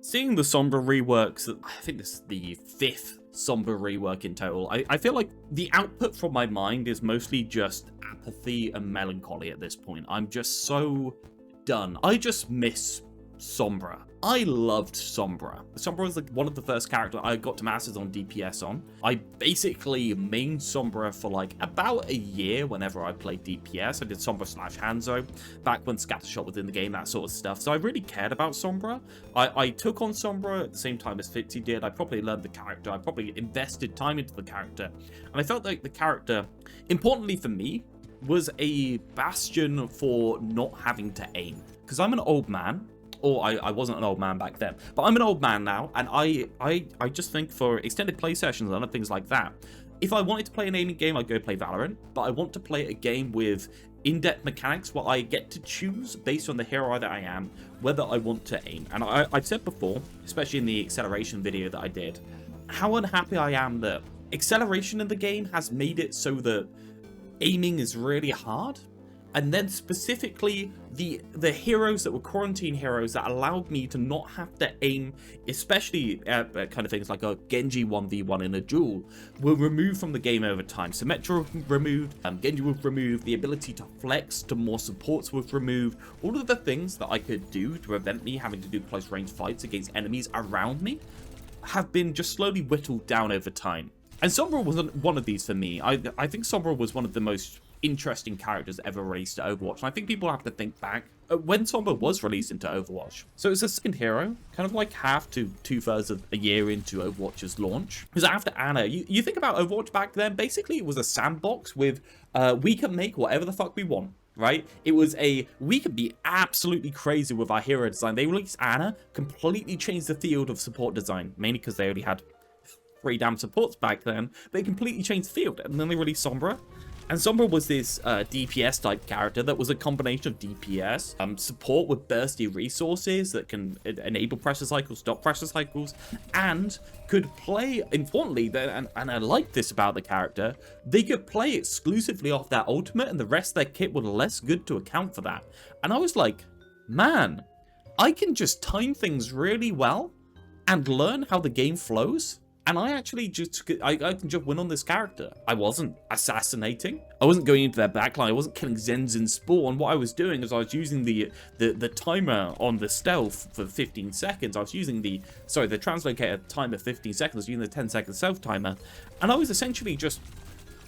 Seeing the Sombra reworks, I think this is the 5th Sombra rework in total, I feel like the output from my mind is mostly just apathy and melancholy at this point. I'm just so done. I just miss Sombra. I loved Sombra. Sombra was like one of the first characters I got to masters on DPS on. I basically mained Sombra for like about a year whenever I played DPS. I did Sombra / Hanzo back when Scattershot was in the game, that sort of stuff. So I really cared about Sombra. I took on Sombra at the same time as Fitzy did. I probably learned the character. I probably invested time into the character. And I felt like the character, importantly for me, was a bastion for not having to aim. Because I'm an old man. Or I wasn't an old man back then, but I'm an old man now, and I just think for extended play sessions and other things like that, if I wanted to play an aiming game, I'd go play Valorant, but I want to play a game with in-depth mechanics where I get to choose, based on the hero that I am, whether I want to aim. And I've said before, especially in the acceleration video that I did, how unhappy I am that acceleration in the game has made it so that aiming is really hard. And then specifically the heroes that were quarantine heroes that allowed me to not have to aim, especially kind of things like a Genji 1v1 in a duel, were removed from the game over time. Symmetra was removed, Genji was removed, the ability to flex to more supports was removed. All of the things that I could do to prevent me having to do close range fights against enemies around me have been just slowly whittled down over time. And Sombra wasn't one of these for me. I think Sombra was one of the most interesting characters ever released to Overwatch, and I think people have to think back when Sombra was released into Overwatch. So it's a second hero, kind of like half to 2/3 of a year into Overwatch's launch. Because after Ana, you think about Overwatch back then, basically it was a sandbox with we can make whatever the fuck we want, right? It was we could be absolutely crazy with our hero design. They released Ana, completely changed the field of support design, mainly because they only had 3 damn supports back then. They completely changed the field, and then they released Sombra. And Sombra was this DPS type character that was a combination of DPS, support with bursty resources that can enable pressure cycles, stop pressure cycles, and could play, importantly, and I like this about the character, they could play exclusively off their ultimate, and the rest of their kit were less good to account for that. And I was like, man, I can just time things really well and learn how the game flows. And I actually I can just win on this character. I wasn't assassinating. I wasn't going into their backline. I wasn't killing Zen's in spawn. What I was doing is I was using the timer on the stealth for 15 seconds. I was using the translocator timer 15 seconds. I was using the 10-second stealth timer. And I was essentially just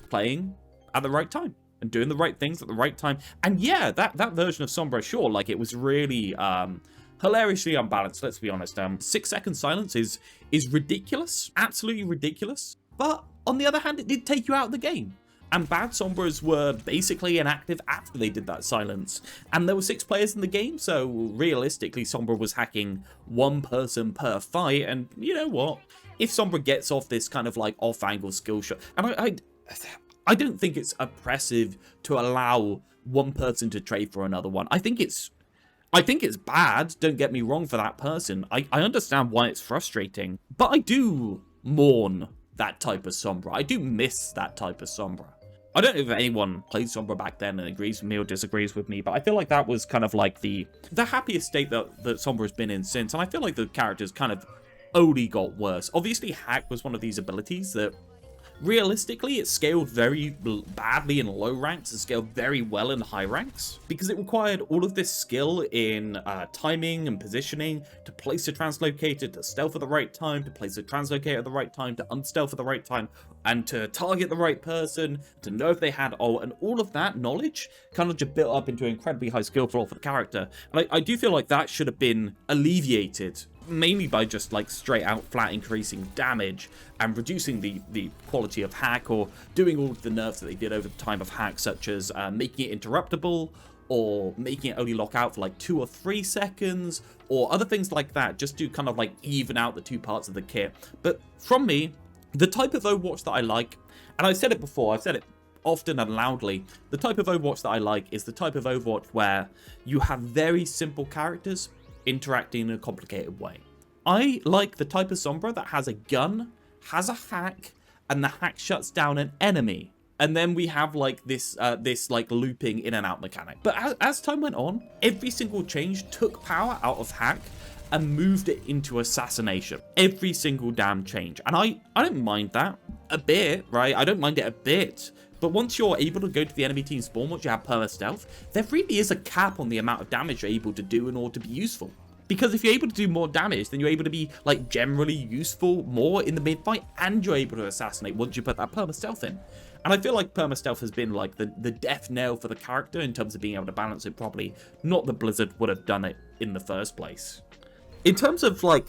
playing at the right time and doing the right things at the right time. And yeah, that version of Sombra, sure, like it was really hilariously unbalanced, let's be honest. 6-second silence is ridiculous, absolutely ridiculous. But on the other hand, it did take you out of the game. And bad Sombras were basically inactive after they did that silence. And there were 6 players in the game, so realistically, Sombra was hacking 1 person per fight. And you know what? If Sombra gets off this kind of like off-angle skill shot, and I don't think it's oppressive to allow 1 person to trade for another one. I think it's bad, don't get me wrong, for that person. I understand why it's frustrating, but I do mourn that type of Sombra. I do miss that type of Sombra. I don't know if anyone played Sombra back then and agrees with me or disagrees with me, but I feel like that was kind of like the happiest state that Sombra's been in since, and I feel like the characters kind of only got worse. Obviously, Hack was one of these abilities that realistically, it scaled very badly in low ranks and scaled very well in high ranks because it required all of this skill in timing and positioning to place a translocator, to stealth at the right time, to place a translocator at the right time, to unstealth at the right time, and to target the right person, to know if they had ult, and all of that knowledge kind of just built up into an incredibly high skill floor for the character. And I do feel like that should have been alleviated, mainly by just like straight out flat increasing damage and reducing the quality of Hack, or doing all of the nerfs that they did over the time of Hack, such as making it interruptible, or making it only lock out for like 2 or 3 seconds, or other things like that, just to kind of like even out the 2 parts of the kit. But from me, the type of Overwatch that I like, and I've said it before, I've said it often and loudly, the type of Overwatch that I like is the type of Overwatch where you have very simple characters interacting in a complicated way. I like the type of Sombra that has a gun, has a hack, and the hack shuts down an enemy. And then we have like this like looping in and out mechanic. But as time went on, every single change took power out of Hack and moved it into assassination. Every single damn change. And I don't mind that a bit, right? I don't mind it a bit. But once you're able to go to the enemy team spawn, once you have perma-stealth, there really is a cap on the amount of damage you're able to do in order to be useful. Because if you're able to do more damage, then you're able to be, like, generally useful more in the mid-fight, and you're able to assassinate once you put that perma-stealth in. And I feel like perma-stealth has been, like, the death knell for the character in terms of being able to balance it properly. Not that Blizzard would have done it in the first place. In terms of, like,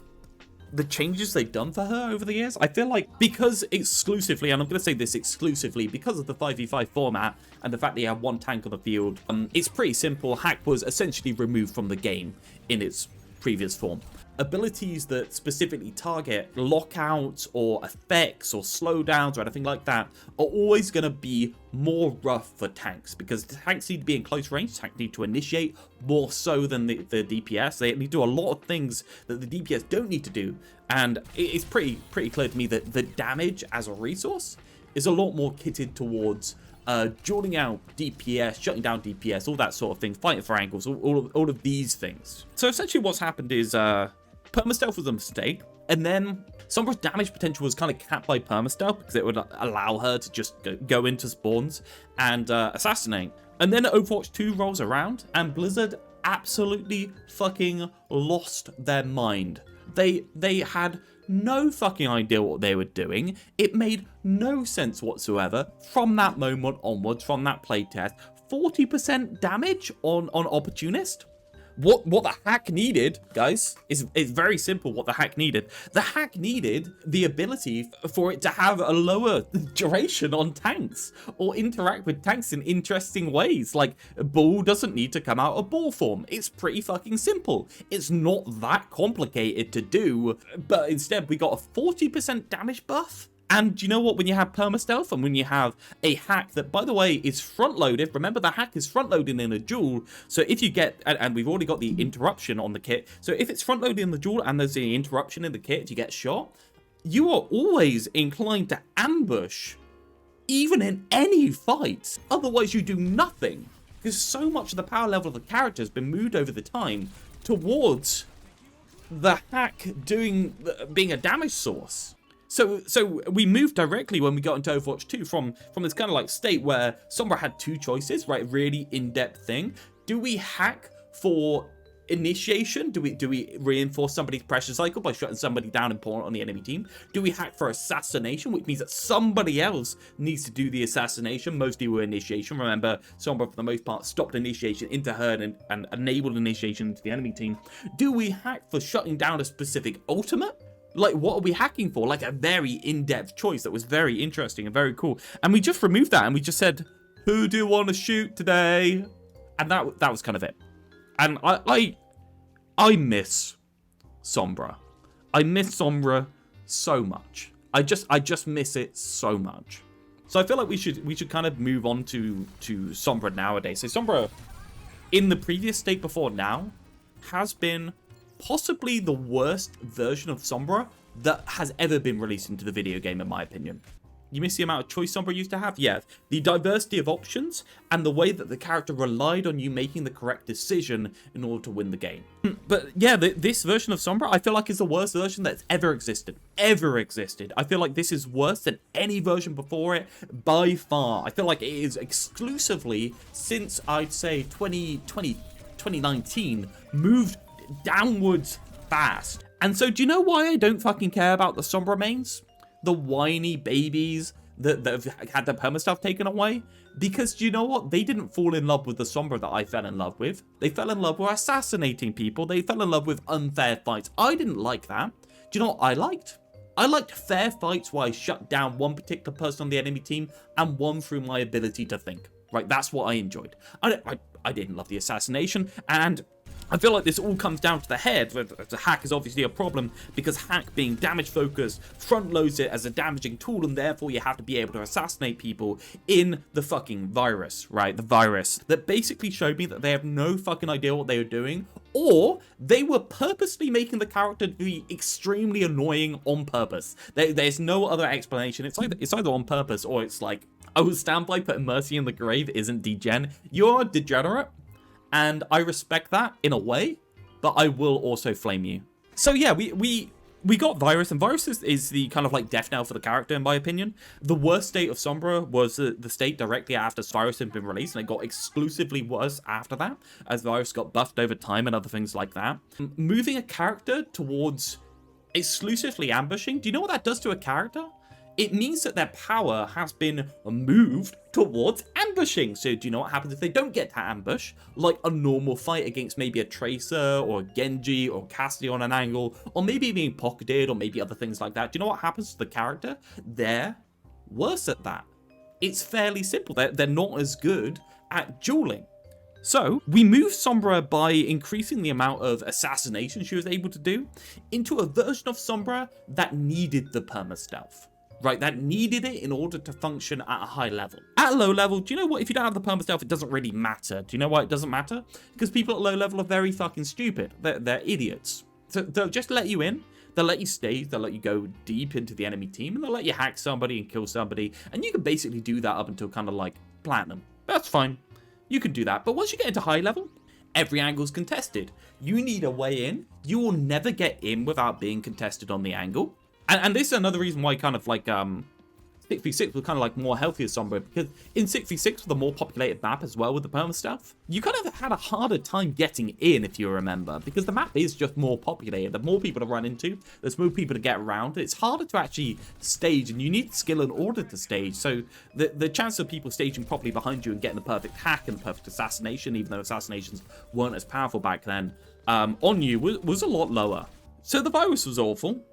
the changes they've done for her over the years, I feel like because exclusively, and I'm going to say this exclusively, because of the 5v5 format and the fact that you have one tank on the field, it's pretty simple. Hack was essentially removed from the game in its previous form. Abilities that specifically target lockouts or effects or slowdowns or anything like that are always going to be more rough for tanks, because tanks need to be in close range. Tanks need to initiate more so than the DPS. They need to do a lot of things that the DPS don't need to do, and it's pretty clear to me that the damage as a resource is a lot more kitted towards dueling out DPS, shutting down DPS, all that sort of thing, fighting for angles, all of these things. So essentially what's happened is perma-stealth was a mistake, and then Sombra's damage potential was kind of capped by perma-stealth because it would allow her to just go into spawns and assassinate. And then Overwatch 2 rolls around, and Blizzard absolutely fucking lost their mind. They had no fucking idea what they were doing. It made no sense whatsoever from that moment onwards, from that playtest. 40% damage on Opportunist? What the hack needed, guys, is very simple. What the hack needed. The hack needed the ability for it to have a lower duration on tanks or interact with tanks in interesting ways. Like, Bull doesn't need to come out of ball form. It's pretty fucking simple. It's not that complicated to do, but instead we got a 40% damage buff. And you know what, when you have perma-stealth and when you have a hack that, by the way, is front-loaded, remember the hack is front-loaded in a duel, so if you get, and we've already got the interruption on the kit, so if it's front-loaded in the duel and there's the interruption in the kit, you get shot, you are always inclined to ambush, even in any fight. Otherwise you do nothing, because so much of the power level of the character has been moved over the time towards the hack being a damage source. So we moved directly when we got into Overwatch 2 from this kind of like state where Sombra had two choices, right? Really in-depth thing. Do we hack for initiation? Do we reinforce somebody's pressure cycle by shutting somebody down important on the enemy team? Do we hack for assassination, which means that somebody else needs to do the assassination? Most do initiation. Remember, Sombra, for the most part, stopped initiation into her and enabled initiation into the enemy team. Do we hack for shutting down a specific ultimate? Like, what are we hacking for? Like, a very in-depth choice that was very interesting and very cool. And we just removed that, and we just said, who do you want to shoot today? And that was kind of it. And I miss Sombra. I miss Sombra so much. I just miss it so much. So I feel like we should kind of move on to Sombra nowadays. So Sombra, in the previous state before now, has been possibly the worst version of Sombra that has ever been released into the video game, in my opinion. You miss the amount of choice Sombra used to have? Yeah. The diversity of options and the way that the character relied on you making the correct decision in order to win the game. But yeah, this version of Sombra, I feel like is the worst version that's ever existed. Ever existed. I feel like this is worse than any version before it by far. I feel like it is exclusively since, I'd say, 2019, moved downwards fast. And so do you know why I don't fucking care about the Sombra mains? The whiny babies that have had their perma stuff taken away? Because do you know what? They didn't fall in love with the Sombra that I fell in love with. They fell in love with assassinating people. They fell in love with unfair fights. I didn't like that. Do you know what I liked? I liked fair fights where I shut down one particular person on the enemy team and won through my ability to think. Right, that's what I enjoyed. I didn't love the assassination, and I feel like this all comes down to the head. The hack is obviously a problem because hack, being damage focused, front loads it as a damaging tool, and therefore you have to be able to assassinate people in the fucking virus, right? The virus that basically showed me that they have no fucking idea what they were doing, or they were purposely making the character to be extremely annoying on purpose. There's no other explanation. It's either on purpose or it's like, oh, stand by putting Mercy in the grave isn't degen. You're a degenerate. And I respect that in a way, but I will also flame you. So yeah, we got Virus, and Virus is the kind of like death knell for the character, in my opinion. The worst state of Sombra was the state directly after Virus had been released, and it got exclusively worse after that, as Virus got buffed over time and other things like that. Moving a character towards exclusively ambushing, do you know what that does to a character? It means that their power has been moved towards ambushing. So do you know what happens if they don't get to ambush? Like a normal fight against maybe a Tracer or a Genji or Cassidy on an angle, or maybe being pocketed or maybe other things like that. Do you know what happens to the character? They're worse at that. It's fairly simple. They're not as good at dueling. So we moved Sombra by increasing the amount of assassination she was able to do into a version of Sombra that needed the perma-stealth. Right, that needed it in order to function at a high level. At a low level, do you know what? If you don't have the perma-stealth, it doesn't really matter. Do you know why it doesn't matter? Because people at low level are very fucking stupid. They're idiots. So they'll just let you in. They'll let you stay. They'll let you go deep into the enemy team. And they'll let you hack somebody and kill somebody. And you can basically do that up until kind of like platinum. That's fine. You can do that. But once you get into high level, every angle's contested. You need a way in. You will never get in without being contested on the angle. And this is another reason why kind of like 6v6 was kind of like more healthy as Sombra, because in 6v6 with a more populated map as well with the perma stuff, you kind of had a harder time getting in, if you remember, because the map is just more populated. There's more people to run into, there's more people to get around. It's harder to actually stage, and you need skill in order to stage. So the chance of people staging properly behind you and getting the perfect hack and the perfect assassination, even though assassinations weren't as powerful back then, on you was a lot lower. So the Virus was awful.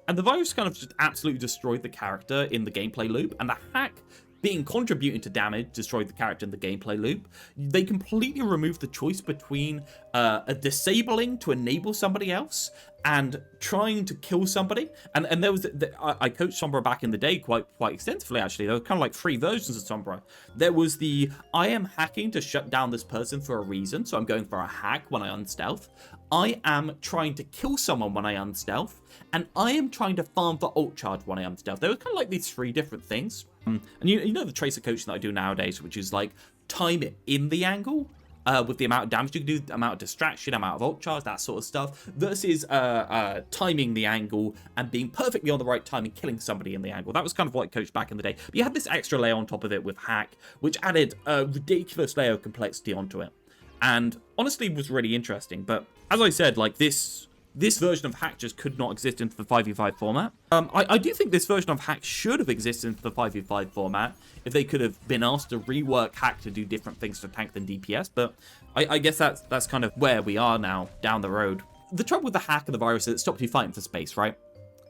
And the Virus kind of just absolutely destroyed the character in the gameplay loop, and the hack being contributing to damage destroyed the character in the gameplay loop. They completely removed the choice between a disabling to enable somebody else and trying to kill somebody. And there was I coached Sombra back in the day quite extensively, actually. There were kind of like 3 versions of Sombra. There was the I am hacking to shut down this person for a reason, so I'm going for a hack when I unstealth. I am trying to kill someone when I unstealth, and I am trying to farm for ult charge when I unstealth. There were kind of like these 3 different things. And you know the Tracer coaching that I do nowadays, which is like time it in the angle with the amount of damage you can do, the amount of distraction, amount of ult charge, that sort of stuff, versus timing the angle and being perfectly on the right time and killing somebody in the angle. That was kind of what I coached back in the day. But you had this extra layer on top of it with hack, which added a ridiculous layer of complexity onto it. And honestly was really interesting. But as I said, like this version of hack just could not exist into the 5v5 format. I do think this version of hack should have existed into the 5v5 format if they could have been asked to rework hack to do different things to tank than DPS, but I guess that's kind of where we are now, down the road. The trouble with the hack and the Virus is it stops you fighting for space, right?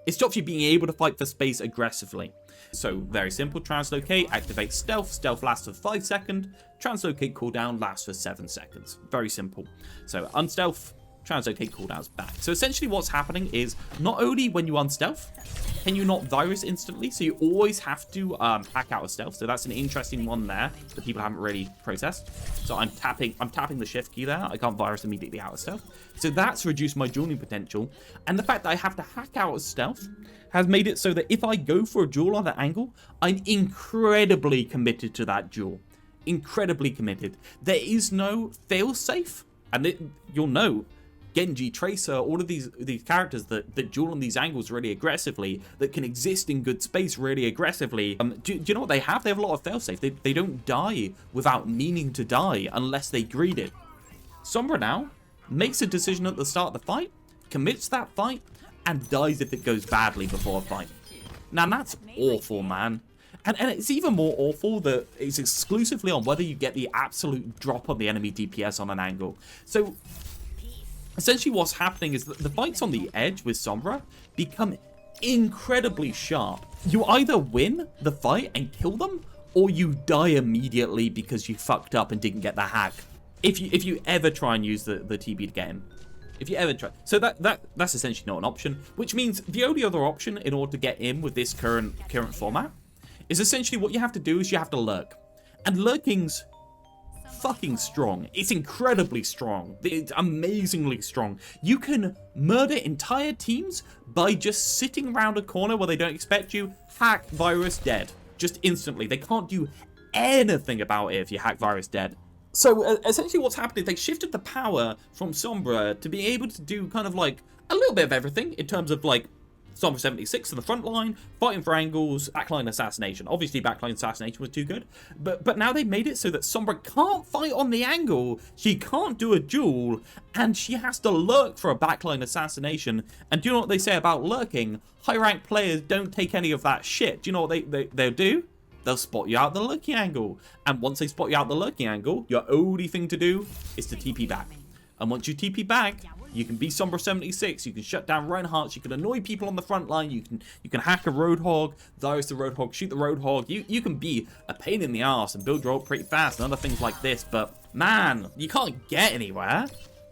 It stops you being able to fight for space aggressively. So very simple, translocate, activate stealth, stealth lasts for 5 seconds, translocate cooldown lasts for 7 seconds. Very simple. So unstealth, translocate cooldowns back. So essentially what's happening is not only when you unstealth can you not Virus instantly, so you always have to hack out of stealth. So that's an interesting one there that people haven't really processed. So I'm tapping the shift key there. I can't Virus immediately out of stealth. So that's reduced my dueling potential. And the fact that I have to hack out of stealth has made it so that if I go for a duel on that angle, I'm incredibly committed to that duel. Incredibly committed. There is no fail-safe. And you'll know, Genji, Tracer, all of these characters that duel on these angles really aggressively, that can exist in good space really aggressively. Do you know what they have? They have a lot of failsafe. They don't die without meaning to die unless they greed it. Sombra now makes a decision at the start of the fight, commits that fight, and dies if it goes badly before a fight. Now that's awful, man. And it's even more awful that it's exclusively on whether you get the absolute drop on the enemy DPS on an angle. So essentially what's happening is that the fights on the edge with Sombra become incredibly sharp. You either win the fight and kill them, or you die immediately because you fucked up and didn't get the hack. If you ever try and use the TB to get him. If you ever try. So that's essentially not an option, which means the only other option in order to get in with this current format is essentially what you have to do is you have to lurk. And lurking's fucking strong. It's incredibly strong. It's amazingly strong. You can murder entire teams by just sitting around a corner where they don't expect you. Hack, Virus, dead. Just instantly. They can't do anything about it if you hack, Virus, dead. So essentially what's happened is they shifted the power from Sombra to be able to do kind of like a little bit of everything in terms of like Sombra 76 in the front line, fighting for angles, backline assassination. Obviously backline assassination was too good, but now they made it so that Sombra can't fight on the angle, she can't do a duel, and she has to lurk for a backline assassination. And do you know what they say about lurking? High rank players don't take any of that shit. Do you know what they'll do? They'll spot you out the lurking angle. And once they spot you out the lurking angle, your only thing to do is to TP back. And once you TP back, you can be Sombra 76, you can shut down Reinhardt, you can annoy people on the front line, you can hack a Roadhog, virus the Roadhog, shoot the Roadhog, you can be a pain in the ass and build your ult pretty fast and other things like this, but man, you can't get anywhere.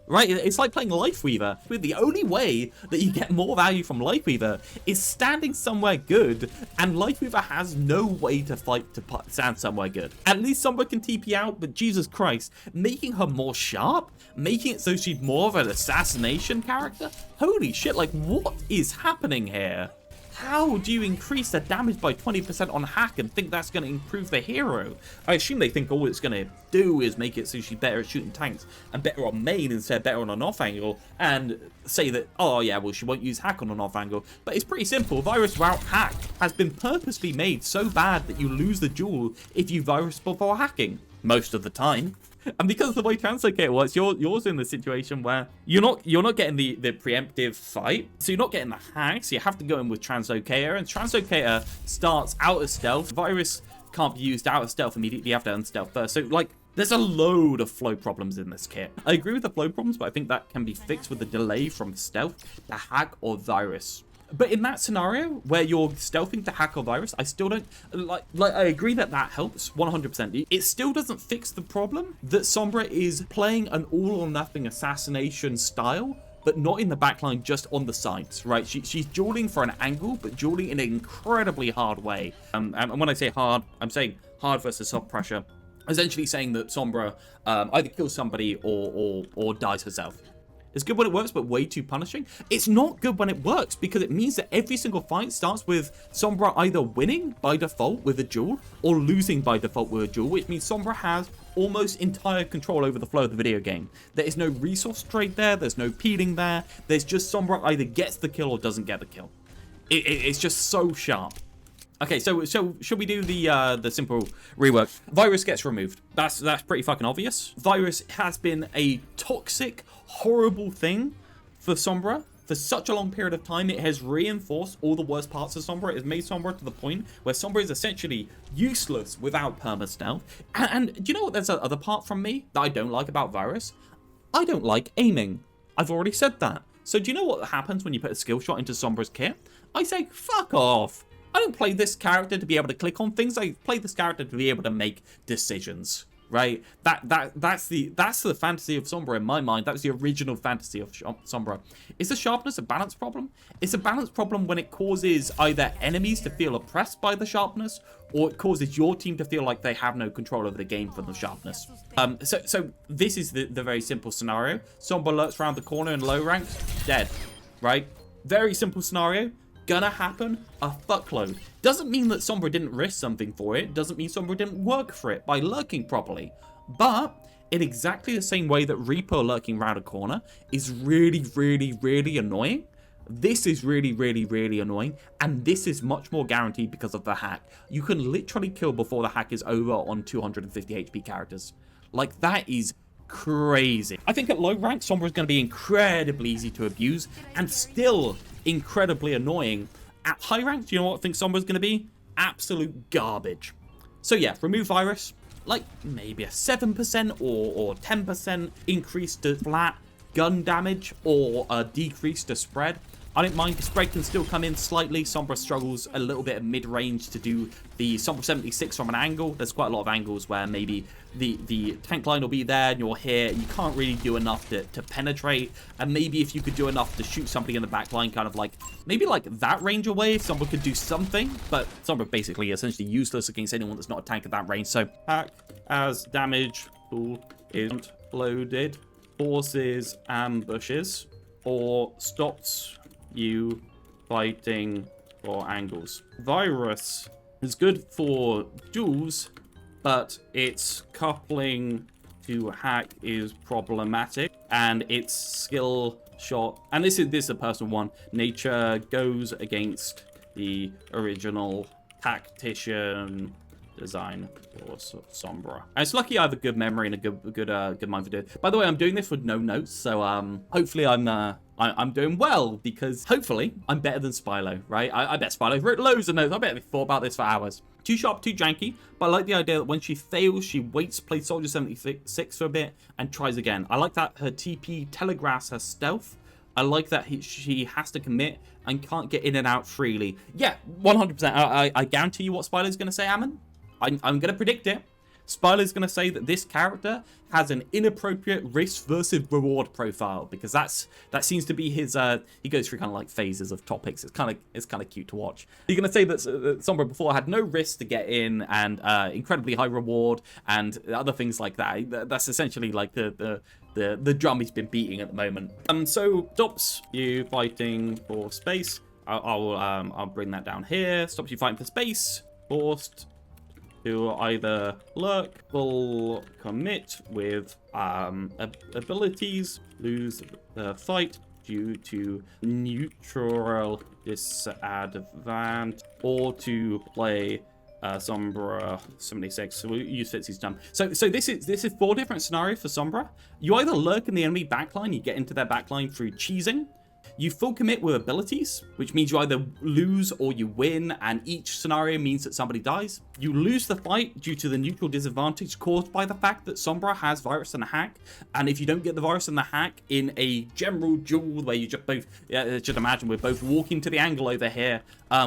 Right, it's like playing Lifeweaver. The only way that you get more value from Lifeweaver is standing somewhere good, and Lifeweaver has no way to fight to stand somewhere good. At least someone can TP out, but Jesus Christ, making her more sharp, making it so she's more of an assassination character? Holy shit, like what is happening here? How do you increase the damage by 20% on hack and think that's going to improve the hero? I assume they think all it's going to do is make it so she's better at shooting tanks and better on main instead of better on an off angle, and say that, oh yeah, well she won't use hack on an off angle. But it's pretty simple. Virus without hack has been purposely made so bad that you lose the duel if you virus before hacking, most of the time. And because of the way Translocator works, you're in the situation where you're not getting the preemptive fight, so you're not getting the hack, so you have to go in with Translocator, and Translocator starts out of stealth. Virus can't be used out of stealth immediately, you have to unstealth first. So like there's a load of flow problems in this kit. I agree with the flow problems, but I think that can be fixed with the delay from stealth to hack or virus. But in that scenario where you're stealthing to hack or virus, I still don't like I agree that helps 100%. It still doesn't fix the problem that Sombra is playing an all or nothing assassination style, but not in the backline, just on the sides, right? She's dueling for an angle, but dueling in an incredibly hard way. And when I say hard, I'm saying hard versus soft pressure, essentially saying that Sombra either kills somebody or dies herself. It's good when it works, but way too punishing. It's not good when it works, because it means that every single fight starts with Sombra either winning by default with a duel or losing by default with a duel, which means Sombra has almost entire control over the flow of the video game. There is no resource trade there, there's no peeling there, there's just Sombra either gets the kill or doesn't get the kill. It's just so sharp. Okay, so should we do the simple rework? Virus gets removed. That's pretty fucking obvious. Virus has been a toxic, horrible thing for Sombra for such a long period of time. It has reinforced all the worst parts of Sombra. It has made Sombra to the point where Sombra is essentially useless without perma-stealth. And do you know what? There's another part from me that I don't like about Virus. I don't like aiming. I've already said that. So do you know what happens when you put a skill shot into Sombra's kit? I say, fuck off. I don't play this character to be able to click on things. I play this character to be able to make decisions, right? That's the fantasy of Sombra in my mind. That's the original fantasy of Sombra. Is the sharpness a balance problem? It's a balance problem when it causes either enemies to feel oppressed by the sharpness, or it causes your team to feel like they have no control over the game from the sharpness. So this is the very simple scenario. Sombra lurks around the corner in low ranks, dead, right? Very simple scenario. Gonna happen a fuckload. Doesn't mean that Sombra didn't risk something for it. Doesn't mean Sombra didn't work for it by lurking properly. But in exactly the same way that Reaper lurking around a corner is really, really, really annoying, this is really, really, really annoying, and this is much more guaranteed because of the hack. You can literally kill before the hack is over on 250 HP characters. Like, that is crazy. I think at low rank, Sombra is going to be incredibly easy to abuse and still incredibly annoying. At high rank, do you know what I think Sombra is going to be? Absolute garbage. So yeah, remove virus, like maybe a 7% or 10% increase to flat gun damage, or a decrease to spread. I don't mind. Spread can still come in slightly. Sombra struggles a little bit of mid-range to do the Sombra 76 from an angle. There's quite a lot of angles where maybe the tank line will be there and you're here. You can't really do enough to penetrate. And maybe if you could do enough to shoot somebody in the back line, kind of like, maybe like that range away, if Sombra could do something. But Sombra basically essentially useless against anyone that's not a tank at that range. So hack as damage pool isn't loaded, forces ambushes, or stops you fighting for angles. Virus is good for duels, but its coupling to hack is problematic, and its skill shot, and this is a personal one, nature goes against the original tactician design for Sombra. And it's lucky I have a good memory and a good mind for doing it. By the way, I'm doing this with no notes, so hopefully I'm doing well, because hopefully I'm better than Spylo, right? I bet Spylo's wrote loads of notes. I bet they thought about this for hours. Too sharp, too janky, but I like the idea that when she fails, she waits, plays Soldier 76 for a bit, and tries again. I like that her TP telegraphs her stealth. I like that she has to commit and can't get in and out freely. Yeah, 100%. I guarantee you what Spylo's going to say, Ammon. I'm going to predict it. Spylo's going to say that this character has an inappropriate risk versus reward profile, because that seems to be his he goes through kind of like phases of topics. It's kind of cute to watch. He's going to say that Sombra before had no risk to get in and incredibly high reward and other things like that. That's essentially like the drum he's been beating at the moment. So stops you fighting for space. I'll bring that down here. Stops you fighting for space. Forced to either lurk, full commit with abilities, lose the fight due to neutral disadvantage, or to play Sombra 76. So we'll use Fitzy's done. So this is 4 different scenarios for Sombra. You either lurk in the enemy backline, you get into their backline through cheesing. You full commit with abilities, which means you either lose or you win, and each scenario means that somebody dies. You lose the fight due to the neutral disadvantage caused by the fact that Sombra has virus and a hack, and if you don't get the virus and the hack in a general duel where you just both, just imagine we're both walking to the angle over here,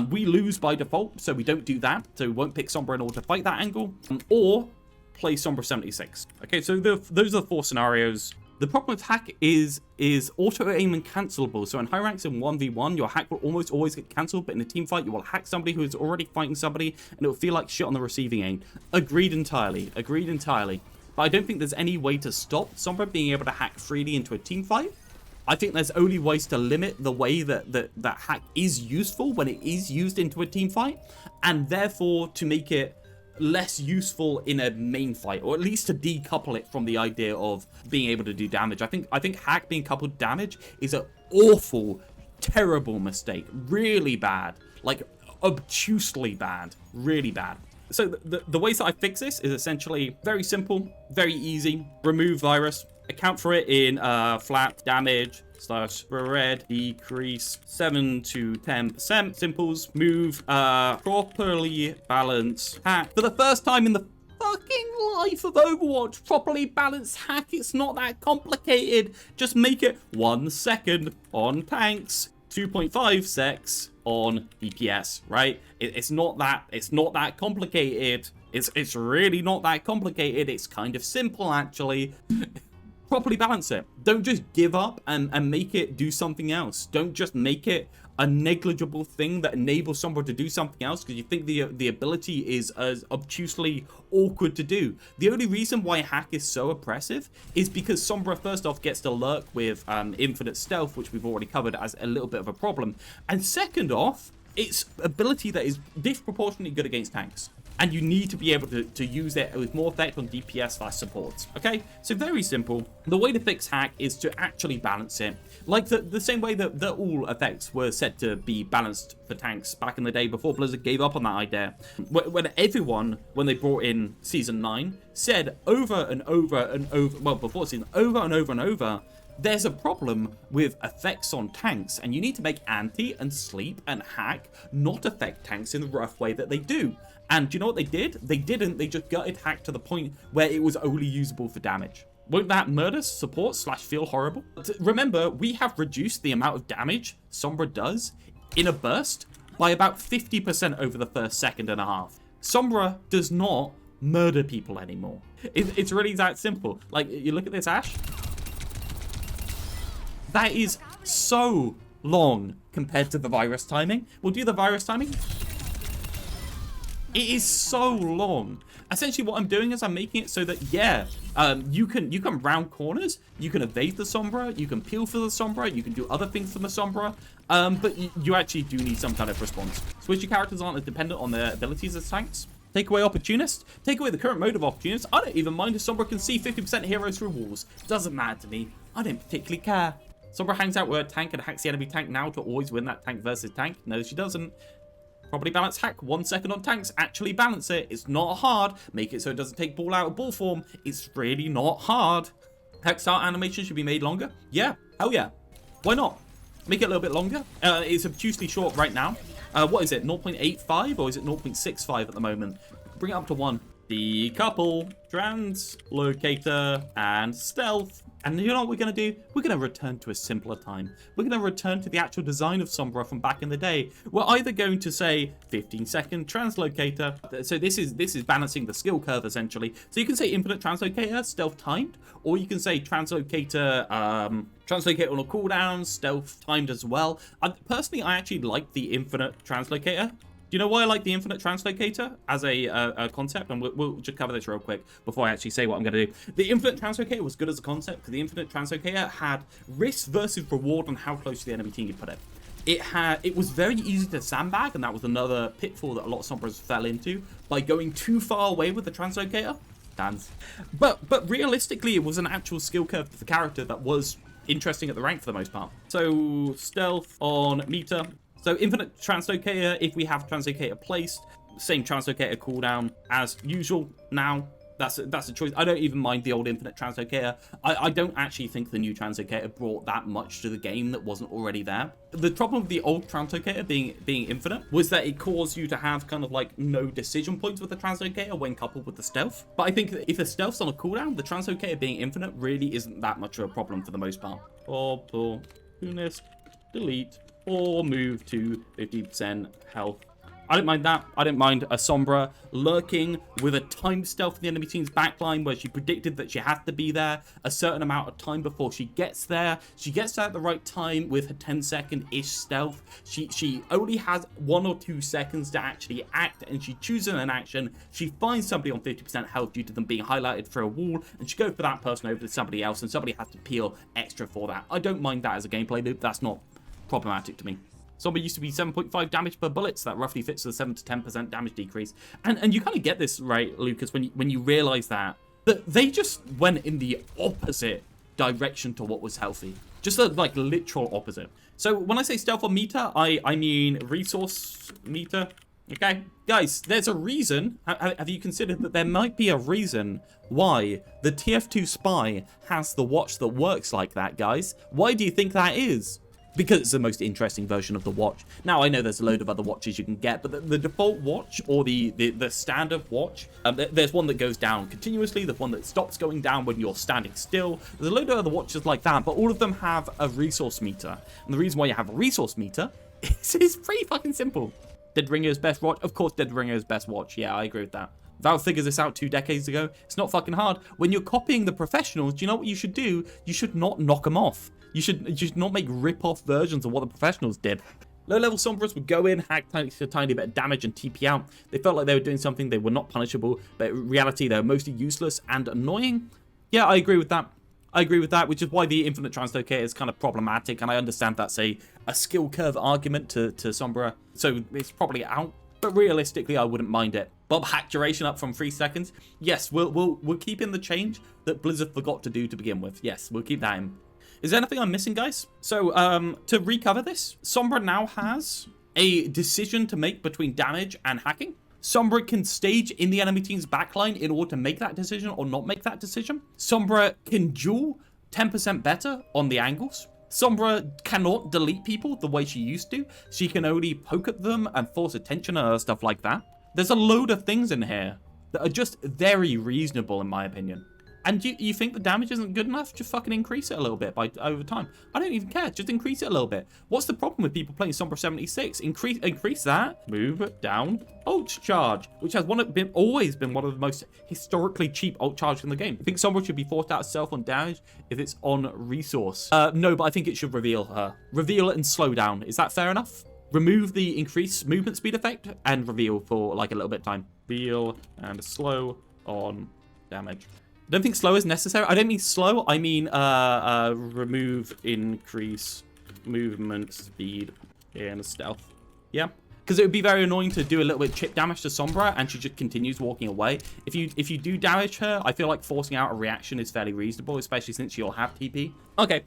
we lose by default, so we don't do that, so we won't pick Sombra in order to fight that angle, or play Sombra 76. Okay, so those are the 4 scenarios. The problem with hack is auto-aim and cancelable. So in high ranks in 1v1, your hack will almost always get cancelled, but in a team fight, you will hack somebody who is already fighting somebody, and it will feel like shit on the receiving end. Agreed entirely. Agreed entirely. But I don't think there's any way to stop Sombra being able to hack freely into a team fight. I think there's only ways to limit the way that hack is useful when it is used into a team fight, and therefore to make it less useful in a main fight, or at least to decouple it from the idea of being able to do damage. I think hack being coupled damage is an awful, terrible mistake. Really bad. Like, obtusely bad. Really bad. So the ways that I fix this is essentially very simple, very easy. Remove virus. Account for it in flat damage / spread, decrease 7 to 10%. Simples. Move properly balance hack. For the first time in the fucking life of Overwatch, properly balanced hack. It's not that complicated. Just make it 1 second on tanks, 2.5 secs on DPS, right? It's not that complicated. It's really not that complicated. It's kind of simple, actually. Properly balance it. Don't just give up and make it do something else. Don't just make it a negligible thing that enables someone to do something else because you think the ability is as obtusely awkward to do. The only reason why hack is so oppressive is because Sombra first off gets to lurk with infinite stealth, which we've already covered as a little bit of a problem, and second off, it's ability that is disproportionately good against tanks. And you need to be able to use it with more effect on DPS / supports. Okay, so very simple. The way to fix hack is to actually balance it. Like the same way that all effects were said to be balanced for tanks back in the day before Blizzard gave up on that idea. When everyone, when they brought in Season 9, said over and over and over, well, before Season, over and over and over, there's a problem with effects on tanks, and you need to make anti and sleep and hack not affect tanks in the rough way that they do. And do you know what they did? They didn't. They just gutted hack to the point where it was only usable for damage. Won't that murder support / feel horrible? Remember, we have reduced the amount of damage Sombra does in a burst by about 50% over the first second and a half. Sombra does not murder people anymore. It's really that simple. Like, you look at this Ashe. That is so long compared to the virus timing. We'll do the virus timing. It is so long. Essentially what I'm doing is I'm making it so that, yeah, you can round corners, you can evade the Sombra, you can peel for the Sombra, you can do other things for the Sombra, but you actually do need some kind of response. Switchy characters aren't as dependent on their abilities as tanks. Take away Opportunist. Take away the current mode of Opportunist. I don't even mind if Sombra can see 50% heroes through walls. Doesn't matter to me. I don't particularly care. Sombra hangs out with a tank and hacks the enemy tank now to always win that tank versus tank. No, she doesn't. Properly balanced hack. 1 second on tanks. Actually balance it. It's not hard. Make it so it doesn't take ball out of ball form. It's really not hard. Hack start animation should be made longer. Yeah. Hell yeah. Why not? Make it a little bit longer. It's obtusely short right now. What is it? 0.85 or is it 0.65 at the moment? Bring it up to 1. Decouple, translocator, and stealth. And you know what we're going to do? We're going to return to a simpler time. We're going to return to the actual design of Sombra from back in the day. We're either going to say 15-second translocator. So this is balancing the skill curve, essentially. So you can say infinite translocator, stealth timed, or you can say translocator, translocate on a cooldown, stealth timed as well. Personally, I actually like the infinite translocator. Do you know why I like the infinite translocator as a concept? And we'll just cover this real quick before I actually say what I'm going to do. The infinite translocator was good as a concept because the infinite translocator had risk versus reward on how close to the enemy team you put it. It was very easy to sandbag, and that was another pitfall that a lot of Sombras fell into by going too far away with the translocator. But realistically, it was an actual skill curve for the character that was interesting at the rank for the most part. So stealth on meter. So infinite translocator, if we have translocator placed, same translocator cooldown as usual now. That's a choice. I don't even mind the old infinite translocator. I don't actually think the new translocator brought that much to the game that wasn't already there. The problem with the old translocator being infinite was that it caused you to have kind of like no decision points with the translocator when coupled with the stealth. But I think that if the stealth's on a cooldown, the translocator being infinite really isn't that much of a problem for the most part. Opportunist, delete, or move to 50% health. I don't mind that. I don't mind a Sombra lurking with a time stealth in the enemy team's backline where she predicted that she has to be there a certain amount of time before she gets there. She gets there at the right time with her 10-second-ish stealth. She only has 1 or 2 seconds to actually act, and she chooses an action. She finds somebody on 50% health due to them being highlighted for a wall, and she goes for that person over to somebody else, and somebody has to peel extra for that. I don't mind that as a gameplay loop. That's not problematic to me. Sombra used to be 7.5 damage per bullet, so that roughly fits the 7 to 10% damage decrease. And you kind of get this, right, Lucas, when you realize that they just went in the opposite direction to what was healthy. Just a like literal opposite. So when I say stealth on meter, I mean resource meter. Okay, guys, there's a reason. Have you considered that there might be a reason why the TF2 Spy has the watch that works like that, guys? Why do you think that is? Because it's the most interesting version of the watch. Now, I know there's a load of other watches you can get, but the default watch, or the standard watch, there's one that goes down continuously, there's one that stops going down when you're standing still. There's a load of other watches like that, but all of them have a resource meter. And the reason why you have a resource meter is pretty fucking simple. Dead Ringer's best watch? Of course, Dead Ringer's best watch. Yeah, I agree with that. Valve figures this out 2 decades ago. It's not fucking hard. When you're copying the professionals, do you know what you should do? You should not knock them off. You should not make rip-off versions of what the professionals did. Low-level Sombras would go in, hack a tiny bit of damage, and TP out. They felt like they were doing something. They were not punishable, but in reality, they were mostly useless and annoying. Yeah, I agree with that. I agree with that, which is why the infinite translocator is kind of problematic, and I understand that's a skill curve argument to Sombra, so it's probably out. But realistically, I wouldn't mind it. Bob hack duration up from 3 seconds. Yes, we'll keep in the change that Blizzard forgot to do to begin with. Yes, we'll keep that in. Is there anything I'm missing, guys? So, to recover this, Sombra now has a decision to make between damage and hacking. Sombra can stage in the enemy team's backline in order to make that decision or not make that decision. Sombra can duel 10% better on the angles. Sombra cannot delete people the way she used to. She can only poke at them and force attention and stuff like that. There's a load of things in here that are just very reasonable in my opinion. And you think the damage isn't good enough? Just fucking increase it a little bit over time. I don't even care. Just increase it a little bit. What's the problem with people playing Sombra 76? Increase that. Move down. Ult charge, which has always been one of the most historically cheap ult charges in the game. I think Sombra should be forced out of self on damage if it's on resource. No, but I think it should reveal her. Reveal it and slow down. Is that fair enough? Remove the increased movement speed effect and reveal for like a little bit of time. Reveal and slow on damage. I don't think slow is necessary. I don't mean slow. I mean remove increase movement speed and stealth. Yeah. Because it would be very annoying to do a little bit of chip damage to Sombra, and she just continues walking away. If you do damage her, I feel like forcing out a reaction is fairly reasonable, especially since you'll have TP. Okay,